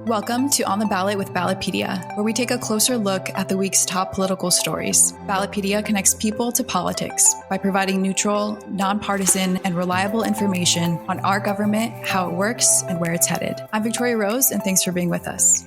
Welcome to On the Ballot with Ballotpedia, where we take a closer look at the week's top political stories. Ballotpedia connects people to politics by providing neutral, nonpartisan, and reliable information on our government, how it works, and where it's headed. I'm Victoria Rose, and thanks for being with us.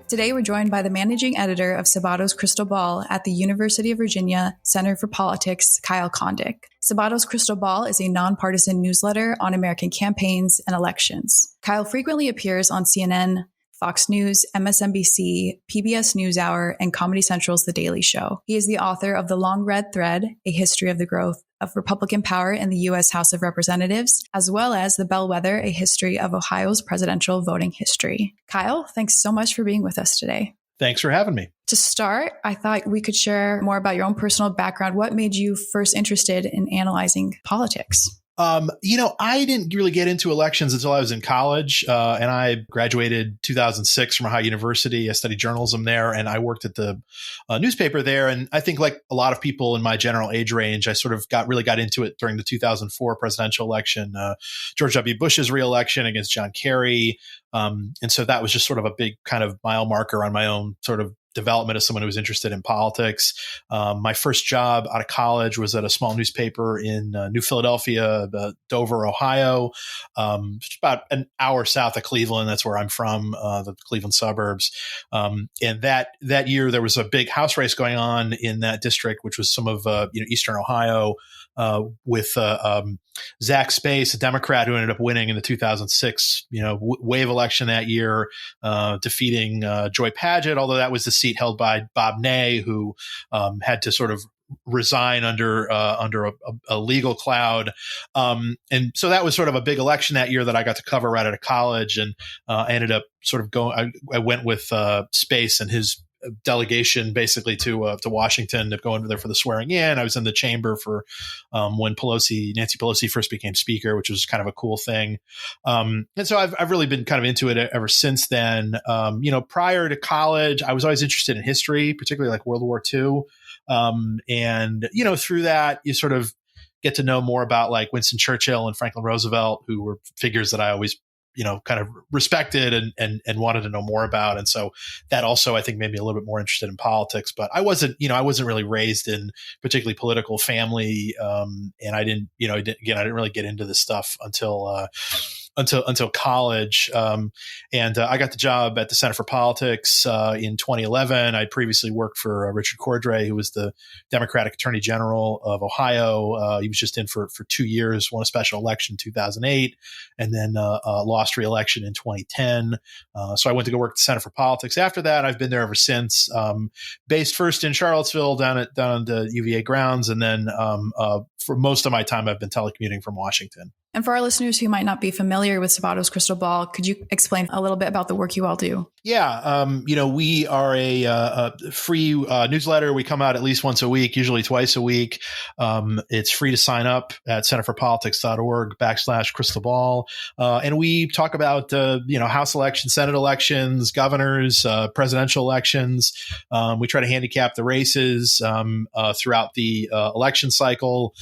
Today, we're joined by the managing editor of Sabato's Crystal Ball at the University of Virginia Center for Politics, Kyle Kondik. Sabato's Crystal Ball is a nonpartisan newsletter on American campaigns and elections. Kyle frequently appears on CNN, Fox News, MSNBC, PBS NewsHour, and Comedy Central's The Daily Show. He is the author of The Long Red Thread, A History of the Growth of Republican Power in the U.S. House of Representatives, as well as The Bellwether, A History of Ohio's Presidential Voting History. Kyle, thanks so much for being with us today. Thanks for having me. To start, I thought we could share more about your own personal background. What made you first interested in analyzing politics? I didn't really get into elections until I was in college, and I graduated 2006 from Ohio University. I studied journalism there, and I worked at the newspaper there. And I think, like a lot of people in my general age range, I sort of really got into it during the 2004 presidential election, George W. Bush's reelection against John Kerry. And so that was just sort of a big kind of mile marker on my own sort of development as someone who was interested in politics. My first job out of college was at a small newspaper in New Philadelphia, Dover, Ohio, just about an hour south of Cleveland. That's where I'm from, the Cleveland suburbs. And that year there was a big House race going on in that district, which was some of Eastern Ohio, with Zach Space, a Democrat who ended up winning in the 2006 wave election that year, defeating Joy Padgett, although that was the seat held by Bob Ney, who had to sort of resign under a legal cloud. And so that was sort of a big election that year that I got to cover right out of college. And I ended up sort of going, I went with Space and his delegation basically to Washington to go over there for the swearing in. I was in the chamber for when Nancy Pelosi first became speaker, which was kind of a cool thing. And so I've really been kind of into it ever since then. Prior to college, I was always interested in history, particularly like World War II. And through that, you sort of get to know more about like Winston Churchill and Franklin Roosevelt, who were figures that I always kind of respected and wanted to know more about. And so that also, I think, made me a little bit more interested in politics, but I wasn't really raised in particularly political family. And I didn't really get into this stuff until college. And I got the job at the Center for Politics in 2011. I previously worked for Richard Cordray, who was the Democratic Attorney General of Ohio. He was just in for 2 years, won a special election in 2008, and then lost re-election in 2010. So I went to go work at the Center for Politics. After that, I've been there ever since, based first in Charlottesville down on the UVA grounds. And then for most of my time, I've been telecommuting from Washington. And for our listeners who might not be familiar with Sabato's Crystal Ball, could you explain a little bit about the work you all do? Yeah. We are a free newsletter. We come out at least once a week, usually twice a week. It's free to sign up at centerforpolitics.org/crystal ball. And we talk about, House elections, Senate elections, governors, presidential elections. We try to handicap the races throughout the election cycle.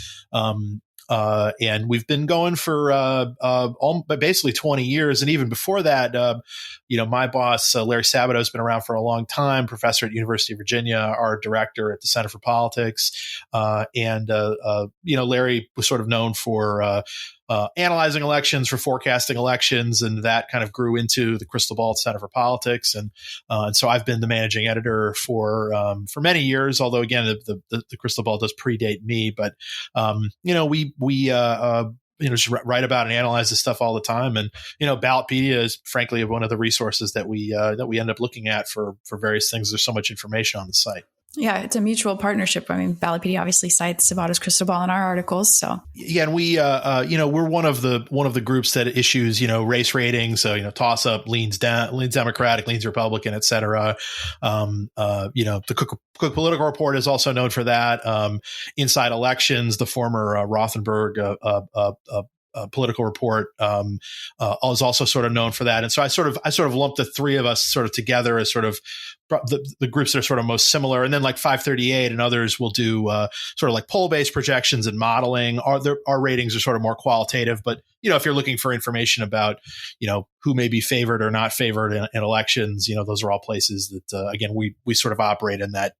And we've been going for basically 20 years. And even before that, my boss, Larry Sabato, has been around for a long time, professor at University of Virginia, our director at the Center for Politics. Larry was sort of known for analyzing elections, for forecasting elections, and that kind of grew into the Crystal Ball Center for Politics. And so I've been the managing editor for many years, although again, the Crystal Ball does predate me, but we just write about and analyze this stuff all the time. And, Ballotpedia is frankly one of the resources that we end up looking at for various things. There's so much information on the site. Yeah, it's a mutual partnership. I mean, Ballotpedia obviously cites Sabato's Crystal Ball in our articles. So yeah, and we, we're one of the groups that issues, race ratings. So toss up leans Democratic, leans Republican, et cetera. The Cook Political Report is also known for that. Inside Elections, the former Rothenberg political report, is also sort of known for that. And so I sort of lumped the three of us sort of together as sort of the groups that are sort of most similar. And then like 538 and others will do sort of like poll-based projections and modeling. Our ratings are sort of more qualitative, but if you're looking for information about, who may be favored or not favored in elections, those are all places that, again, we sort of operate in that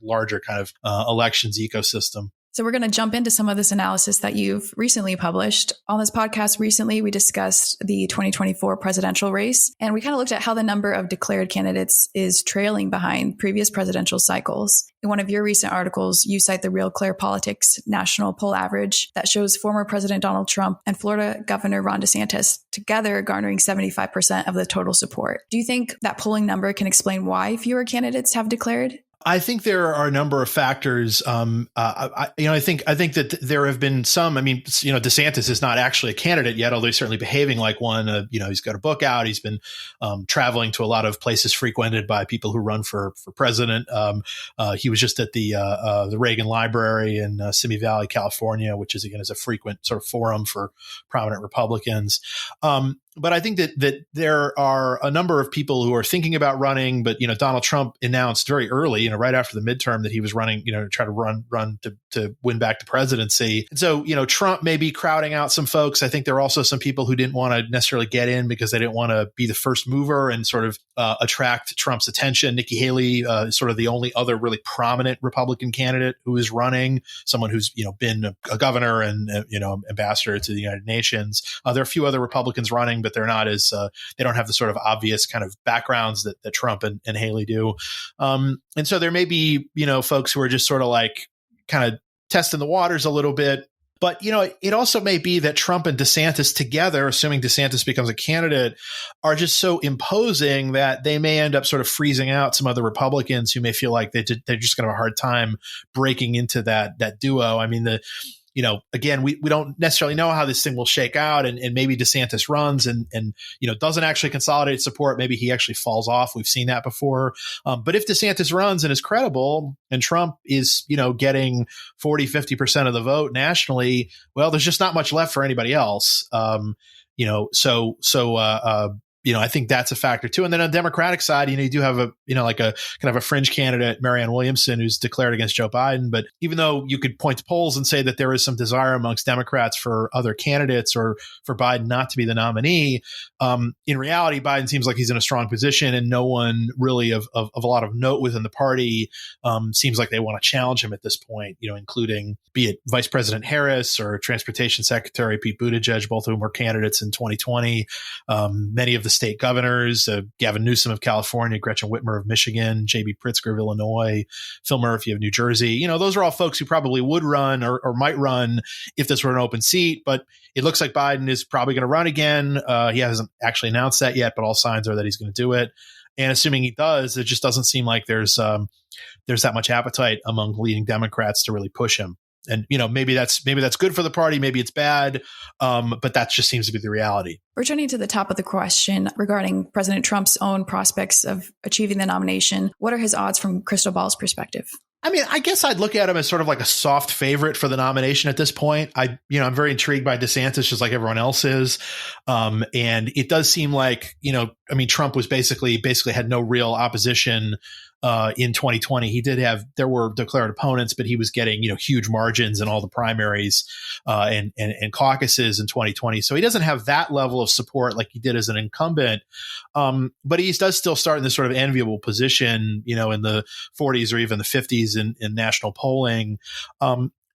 larger kind of elections ecosystem. So we're going to jump into some of this analysis that you've recently published. On this podcast recently, we discussed the 2024 presidential race, and we kind of looked at how the number of declared candidates is trailing behind previous presidential cycles. In one of your recent articles, you cite the Real Clear Politics national poll average that shows former President Donald Trump and Florida Governor Ron DeSantis together garnering 75% of the total support. Do you think that polling number can explain why fewer candidates have declared? I think there are a number of factors. I think that there have been some. I mean, DeSantis is not actually a candidate yet, although he's certainly behaving like one. He's got a book out. He's been traveling to a lot of places frequented by people who run for president. He was just at the Reagan Library in Simi Valley, California, which is a frequent sort of forum for prominent Republicans. But I think that there are a number of people who are thinking about running, but Donald Trump announced very early, right after the midterm, that he was running, to try to run to win back the presidency. And so, Trump may be crowding out some folks. I think there are also some people who didn't want to necessarily get in because they didn't want to be the first mover and sort of attract Trump's attention. Nikki Haley is sort of the only other really prominent Republican candidate who is running, someone who's been a governor and ambassador to the United Nations. There are a few other Republicans running, but they're not as they don't have the sort of obvious kind of backgrounds that Trump and Haley do. And so there may be, folks who are just sort of like kind of testing the waters a little bit. But, it also may be that Trump and DeSantis together, assuming DeSantis becomes a candidate, are just so imposing that they may end up sort of freezing out some other Republicans who may feel like they're just going to have a hard time breaking into that duo. I mean, again, we don't necessarily know how this thing will shake out, and maybe DeSantis runs and doesn't actually consolidate support. Maybe he actually falls off. We've seen that before. But if DeSantis runs and is credible and Trump is, getting 40-50% of the vote nationally, well, there's just not much left for anybody else. I think that's a factor too. And then on the Democratic side, you do have a kind of a fringe candidate, Marianne Williamson, who's declared against Joe Biden. But even though you could point to polls and say that there is some desire amongst Democrats for other candidates or for Biden not to be the nominee, in reality, Biden seems like he's in a strong position, and no one really of a lot of note within the party seems like they want to challenge him at this point, including be it Vice President Harris or Transportation Secretary Pete Buttigieg, both of whom were candidates in 2020. Many of the state governors, Gavin Newsom of California, Gretchen Whitmer of Michigan, J.B. Pritzker of Illinois, Phil Murphy of New Jersey. Those are all folks who probably would run or might run if this were an open seat. But it looks like Biden is probably going to run again. He hasn't actually announced that yet, but all signs are that he's going to do it. And assuming he does, it just doesn't seem like there's that much appetite among leading Democrats to really push him. And, maybe that's good for the party. Maybe it's bad. But that just seems to be the reality. Returning to the top of the question regarding President Trump's own prospects of achieving the nomination, what are his odds from Crystal Ball's perspective? I mean, I guess I'd look at him as sort of like a soft favorite for the nomination at this point. I'm very intrigued by DeSantis, just like everyone else is. And it does seem like, Trump was basically had no real opposition in 2020. There were declared opponents, but he was getting, huge margins in all the primaries and caucuses in 2020. So he doesn't have that level of support like he did as an incumbent. But he does still start in this sort of enviable position, in the 40s or even the 50s in national polling.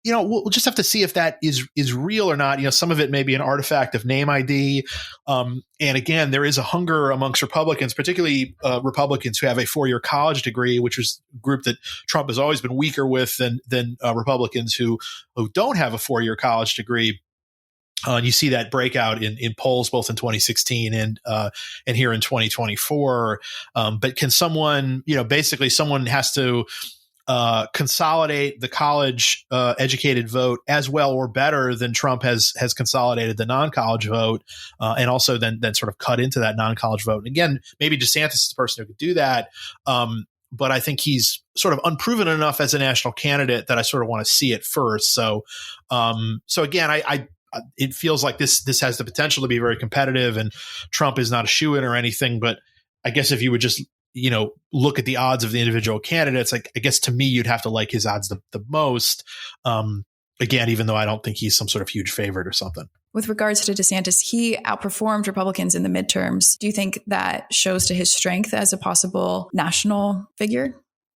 We'll just have to see if that is real or not. Some of it may be an artifact of name ID. And again, there is a hunger amongst Republicans, particularly Republicans who have a 4-year college degree, which is a group that Trump has always been weaker with than Republicans who don't have a 4-year college degree. And you see that breakout in polls both in 2016 and here in 2024. But can someone, basically someone has to consolidate the college educated vote as well or better than Trump has consolidated the non-college vote, and also then sort of cut into that non-college vote. And again, maybe DeSantis is the person who could do that. But I think he's sort of unproven enough as a national candidate that I sort of want to see it first. So again, it feels like this has the potential to be very competitive, and Trump is not a shoo-in or anything. But I guess if you would just look at the odds of the individual candidates, like I guess to me you'd have to like his odds the most. Again, even though I don't think he's some sort of huge favorite or something. With regards to DeSantis, he outperformed Republicans in the midterms. Do you think that shows to his strength as a possible national figure?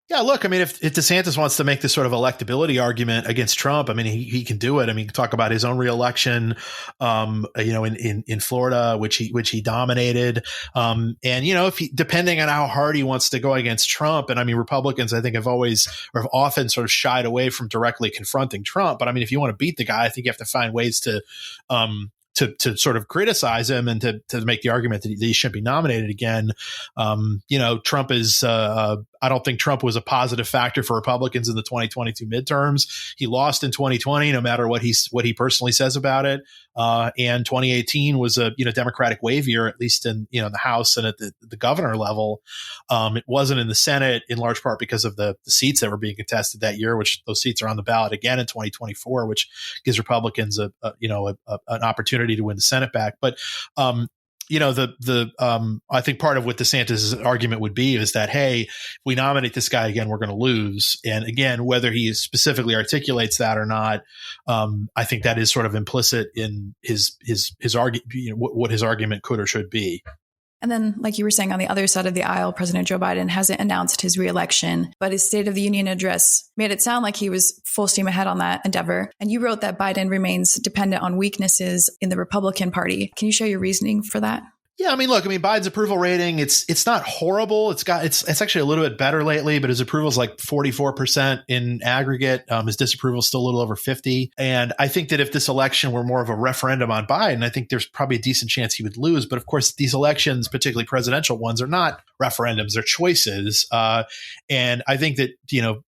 Yeah, look, I mean, if DeSantis wants to make this sort of electability argument against Trump, I mean, he can do it. I mean, he can talk about his own reelection, in Florida, which he dominated. And, if depending on how hard he wants to go against Trump, and I mean, Republicans, I think have often sort of shied away from directly confronting Trump. But I mean, if you want to beat the guy, I think you have to find ways to sort of criticize him and to make the argument that he shouldn't be nominated again. Trump is, I don't think Trump was a positive factor for Republicans in the 2022 midterms. He lost in 2020, no matter what he personally says about it. And 2018 was a, Democratic wave year, at least in, the House and at the governor level. It wasn't in the Senate in large part because of the seats that were being contested that year, which those seats are on the ballot again in 2024, which gives Republicans an opportunity to win the Senate back. But, I think part of what DeSantis' argument would be is that, hey, if we nominate this guy again, we're going to lose. And again, whether he specifically articulates that or not, I think that is sort of implicit in his argument, what his argument could or should be. And then, like you were saying, on the other side of the aisle, President Joe Biden hasn't announced his reelection, but his State of the Union address made it sound like he was full steam ahead on that endeavor. And you wrote that Biden remains dependent on weaknesses in the Republican Party. Can you share your reasoning for that? Yeah, Biden's approval rating, it's not horrible. It's actually a little bit better lately, but his approval is like 44% in aggregate. His disapproval is still a little over 50. And I think that if this election were more of a referendum on Biden, I think there's probably a decent chance he would lose. But of course, these elections, particularly presidential ones, are not referendums, they're choices. And I think that,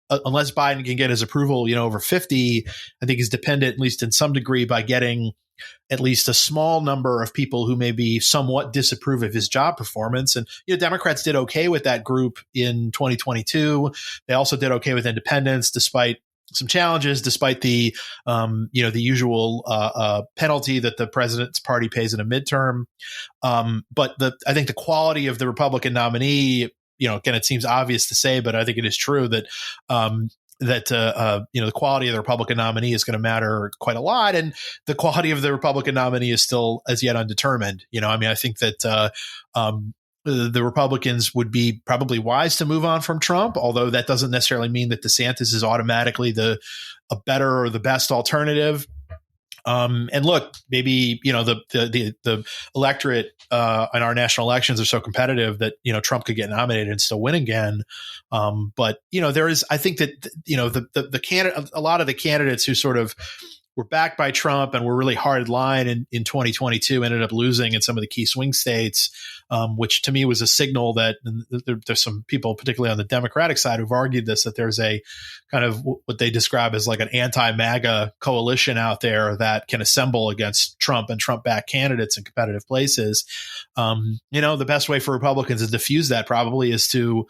unless Biden can get his approval, over 50, I think he's dependent, at least in some degree, by getting at least a small number of people who maybe somewhat disapprove of his job performance. And, Democrats did okay with that group in 2022. They also did okay with independents, despite some challenges, despite the, the usual penalty that the president's party pays in a midterm. But I think the quality of the Republican nominee, again, it seems obvious to say, but I think it is true that, the quality of the Republican nominee is going to matter quite a lot. And the quality of the Republican nominee is still as yet undetermined. I think that the Republicans would be probably wise to move on from Trump, although that doesn't necessarily mean that DeSantis is automatically a better or the best alternative. And look, maybe, the electorate in our national elections are so competitive that, Trump could get nominated and still win again. But, there is, I think that, the candidate, a lot of the candidates who sort of were backed by Trump and were really hard line in 2022 ended up losing in some of the key swing states, which to me was a signal that there's some people, particularly on the Democratic side, who've argued this, that there's a kind of what they describe as like an anti-MAGA coalition out there that can assemble against Trump and Trump-backed candidates in competitive places. The best way for Republicans to diffuse that probably is to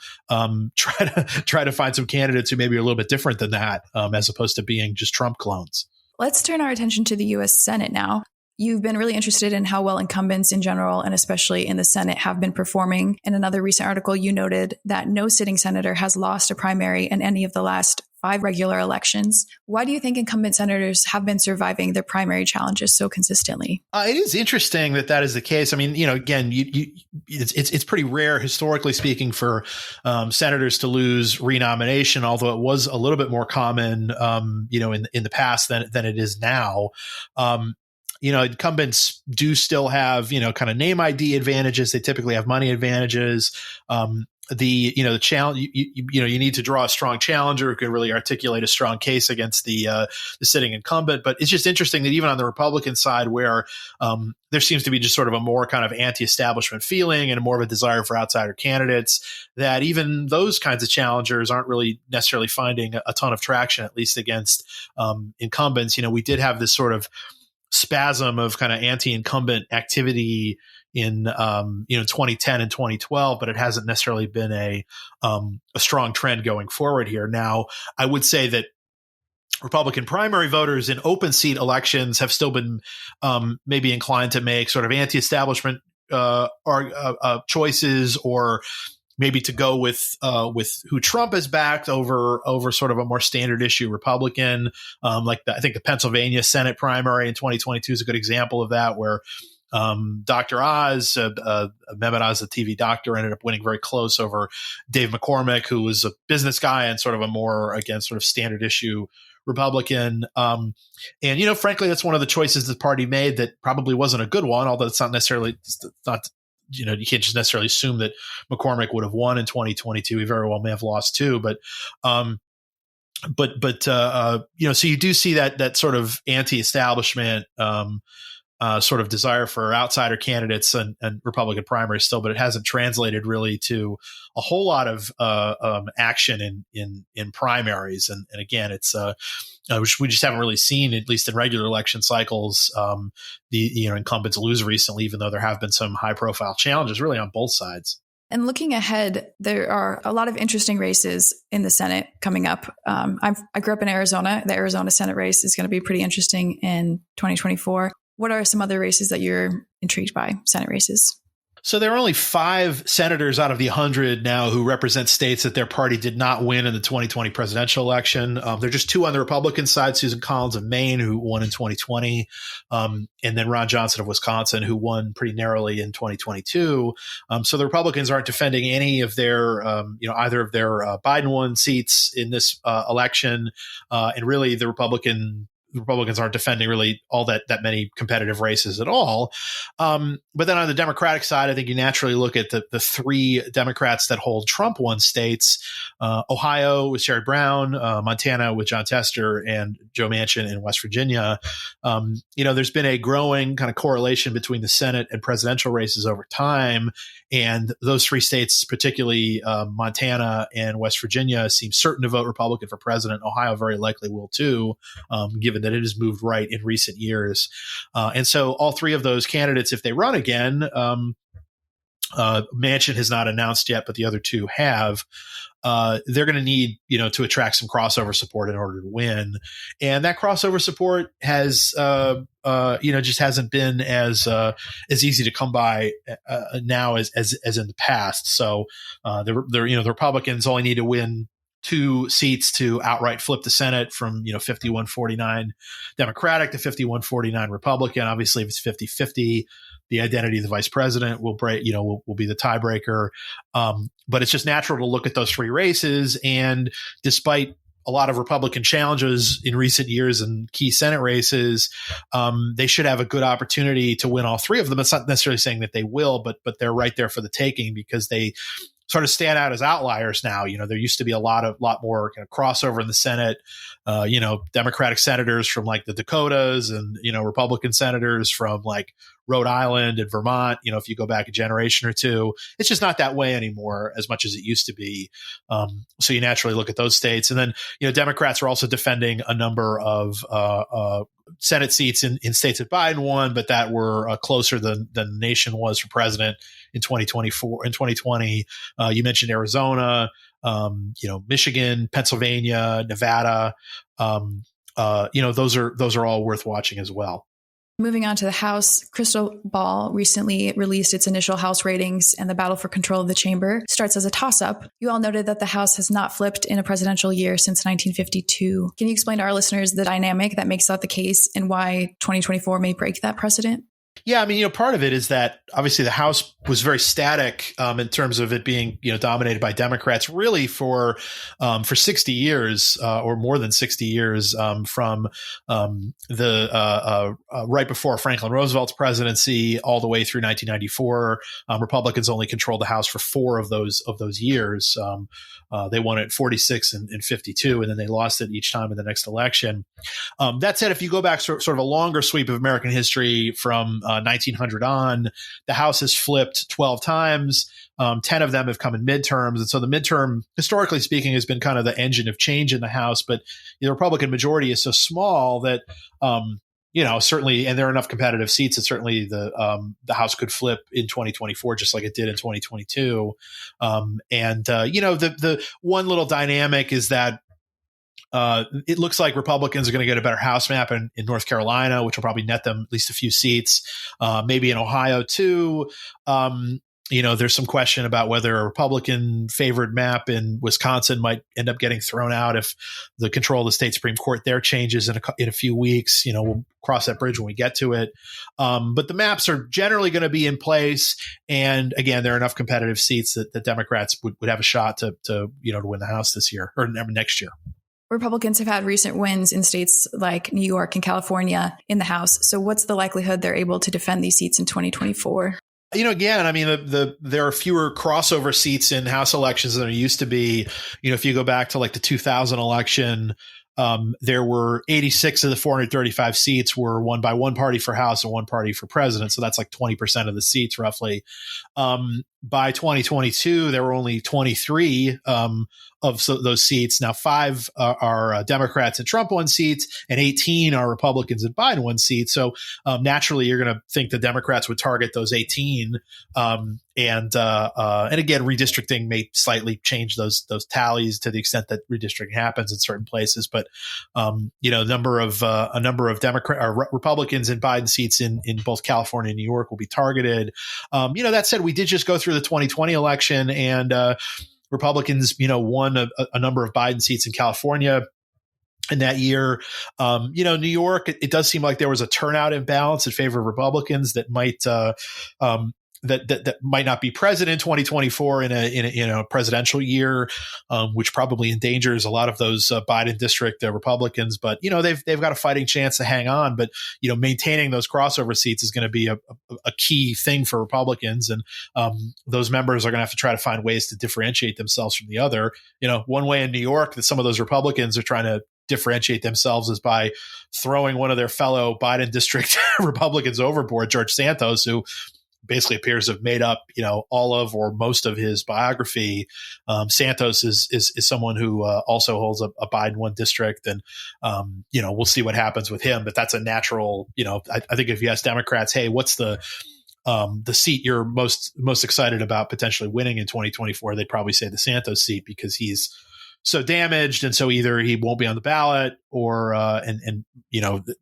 try to find some candidates who maybe are a little bit different than that, as opposed to being just Trump clones. Let's turn our attention to the U.S. Senate now. You've been really interested in how well incumbents in general, and especially in the Senate, have been performing. In another recent article, you noted that no sitting senator has lost a primary in any of the last 5 regular elections. Why do you think incumbent senators have been surviving their primary challenges so consistently? It is interesting that is the case. I mean, again, it's pretty rare, historically speaking, for senators to lose renomination, although it was a little bit more common, in the past than it is now. Incumbents do still have, kind of name ID advantages. They typically have money advantages. The challenge, you need to draw a strong challenger who can really articulate a strong case against the sitting incumbent. But it's just interesting that even on the Republican side, where there seems to be just sort of a more kind of anti-establishment feeling and more of a desire for outsider candidates, that even those kinds of challengers aren't really necessarily finding a ton of traction, at least against incumbents. We did have this sort of spasm of kind of anti-incumbent activity in 2010 and 2012, but it hasn't necessarily been a strong trend going forward here. Now, I would say that Republican primary voters in open seat elections have still been maybe inclined to make sort of anti-establishment choices, or maybe to go with who Trump has backed over sort of a more standard issue Republican. I think the Pennsylvania Senate primary in 2022 is a good example of that, where Dr. Oz, Mehmet Oz, the TV doctor, ended up winning very close over Dave McCormick, who was a business guy and sort of a more, again, sort of standard issue Republican. And, frankly, that's one of the choices the party made that probably wasn't a good one, although it's not, you can't just necessarily assume that McCormick would have won in 2022. He very well may have lost too, so you do see that sort of anti-establishment, sort of desire for outsider candidates and Republican primaries still, but it hasn't translated really to a whole lot of action in primaries. And again, it's we just haven't really seen, at least in regular election cycles, the incumbents lose recently, even though there have been some high profile challenges really on both sides. And looking ahead, there are a lot of interesting races in the Senate coming up. I grew up in Arizona. The Arizona Senate race is going to be pretty interesting in 2024. What are some other races that you're intrigued by, Senate races? So there are only 5 senators out of the 100 now who represent states that their party did not win in the 2020 presidential election. There are just 2 on the Republican side, Susan Collins of Maine, who won in 2020, and then Ron Johnson of Wisconsin, who won pretty narrowly in 2022. So the Republicans aren't defending any of their, either of their Biden won seats in this election, and really the Republicans aren't defending really all that many competitive races at all. But then on the Democratic side, I think you naturally look at the 3 Democrats that hold Trump won states, Ohio with Sherrod Brown, Montana with John Tester, and Joe Manchin in West Virginia. There's been a growing kind of correlation between the Senate and presidential races over time. And those 3 states, particularly Montana and West Virginia, seem certain to vote Republican for president. Ohio very likely will too, given that it has moved right in recent years. And so all 3 of those candidates, if they run again, Manchin has not announced yet, but the other 2 have. They're going to need, to attract some crossover support in order to win. And that crossover support has, just hasn't been as easy to come by now as in the past. So the Republicans only need to win 2 seats to outright flip the Senate from 51-49 Democratic to 51-49 Republican. Obviously, if it's 50-50, the identity of the vice president will be the tiebreaker. But it's just natural to look at those 3 races, and despite a lot of Republican challenges in recent years in key Senate races, they should have a good opportunity to win all 3 of them. It's not necessarily saying that they will, but they're right there for the taking because they sort of stand out as outliers now. There used to be a lot more kind of crossover in the Senate. Democratic senators from like the Dakotas and, Republican senators from like Rhode Island and Vermont. If you go back a generation or 2, it's just not that way anymore as much as it used to be. So you naturally look at those states. And then, Democrats are also defending a number of Senate seats in states that Biden won, but that were closer than the nation was for president in 2024. In 2020, you mentioned Arizona, Michigan, Pennsylvania, Nevada. Those are all worth watching as well. Moving on to the House, Crystal Ball recently released its initial House ratings, and the battle for control of the chamber starts as a toss-up. You all noted that the House has not flipped in a presidential year since 1952. Can you explain to our listeners the dynamic that makes that the case and why 2024 may break that precedent? Yeah, part of it is that obviously the House was very static in terms of it being, dominated by Democrats really for 60 years or more than 60 years from the right before Franklin Roosevelt's presidency all the way through 1994. Republicans only controlled the House for 4 of those years. They won it 46 and 52, and then they lost it each time in the next election. That said, if you go back sort of a longer sweep of American history from 1900 on, the House has flipped 12 times. 10 of them have come in midterms. And so the midterm, historically speaking, has been kind of the engine of change in the House. But the Republican majority is so small that, certainly, and there are enough competitive seats that certainly the House could flip in 2024, just like it did in 2022. The one little dynamic is that It looks like Republicans are going to get a better House map in North Carolina, which will probably net them at least a few seats, maybe in Ohio too. There's some question about whether a Republican favored map in Wisconsin might end up getting thrown out if the control of the state Supreme Court there changes in a few weeks. We'll cross that bridge when we get to it. But the maps are generally going to be in place. And again, there are enough competitive seats that the Democrats would have a shot to win the House this year or next year. Republicans have had recent wins in states like New York and California in the House. So what's the likelihood they're able to defend these seats in 2024? Again, I mean, there are fewer crossover seats in House elections than there used to be. If you go back to like the 2000 election, there were 86 of the 435 seats were won by one party for House and one party for president. So that's like 20% of the seats roughly. By 2022, there were only 23 of those seats. Now, 5 are Democrats and Trump won seats, and 18 are Republicans and Biden won seats. So naturally, you're going to think the Democrats would target those 18. And again, redistricting may slightly change those tallies to the extent that redistricting happens in certain places. But a number of Democrat or Republicans in Biden seats in both California and New York will be targeted. That said, we did just go through the 2020 election, and Republicans, won a number of Biden seats in California in that year. New York, it does seem like there was a turnout imbalance in favor of Republicans that might that might not be present in 2024 in a presidential year, which probably endangers a lot of those Biden district Republicans. But they've got a fighting chance to hang on. But maintaining those crossover seats is going to be a key thing for Republicans, and those members are going to have to try to find ways to differentiate themselves from the other. One way in New York that some of those Republicans are trying to differentiate themselves is by throwing one of their fellow Biden district Republicans overboard, George Santos, who basically appears to have made up, all of or most of his biography. Santos is someone who also holds a Biden one district, and we'll see what happens with him. But that's a natural. I think if you ask Democrats, hey, what's the seat you're most excited about potentially winning in 2024, they'd probably say the Santos seat, because he's so damaged, and so either he won't be on the ballot, or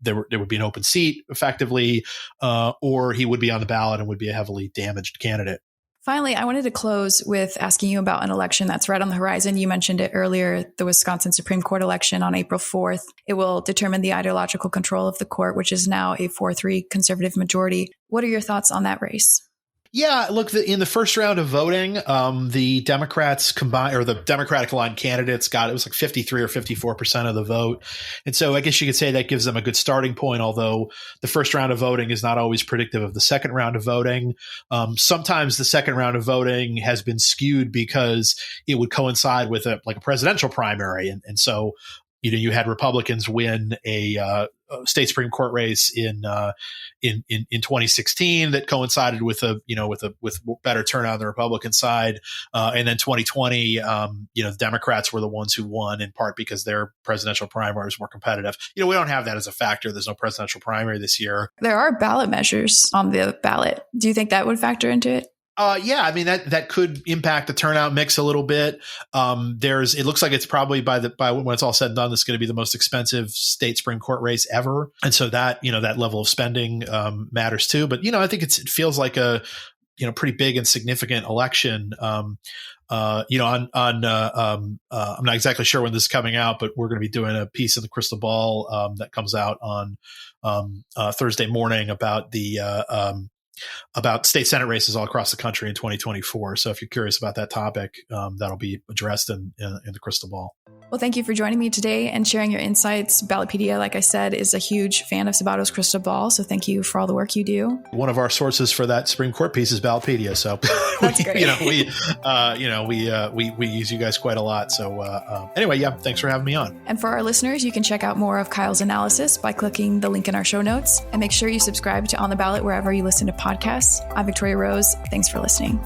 there would be an open seat effectively, or he would be on the ballot and would be a heavily damaged candidate. Finally, I wanted to close with asking you about an election that's right on the horizon. You mentioned it earlier, the Wisconsin Supreme Court election on April 4th. It will determine the ideological control of the court, which is now a 4-3 conservative majority. What are your thoughts on that race? Yeah, look, in the first round of voting, the Democrats combined, or the Democratic aligned candidates it was like 53 or 54% of the vote. And so I guess you could say that gives them a good starting point, although the first round of voting is not always predictive of the second round of voting. Sometimes the second round of voting has been skewed because it would coincide with a presidential primary. And so, you had Republicans win a state Supreme Court race in 2016 that coincided with with better turnout on the Republican side, and then 2020, the Democrats were the ones who won, in part because their presidential primary was more competitive. We don't have that as a factor. There's no presidential primary this year. There are ballot measures on the ballot. Do you think that would factor into it? Yeah, I mean that could impact the turnout mix a little bit. It looks like it's probably by when it's all said and done, this is going to be the most expensive state Supreme Court race ever, and so that that level of spending matters too. But I think it feels like a pretty big and significant election. I'm not exactly sure when this is coming out, but we're going to be doing a piece in the Crystal Ball that comes out on Thursday morning about state Senate races all across the country in 2024. So if you're curious about that topic, that'll be addressed in the Crystal Ball. Well, thank you for joining me today and sharing your insights. Ballotpedia, like I said, is a huge fan of Sabato's Crystal Ball. So thank you for all the work you do. One of our sources for that Supreme Court piece is Ballotpedia. So that's great. We use you guys quite a lot. So anyway, thanks for having me on. And for our listeners, you can check out more of Kyle's analysis by clicking the link in our show notes, and make sure you subscribe to On the Ballot wherever you listen to podcasts. I'm Victoria Rose. Thanks for listening.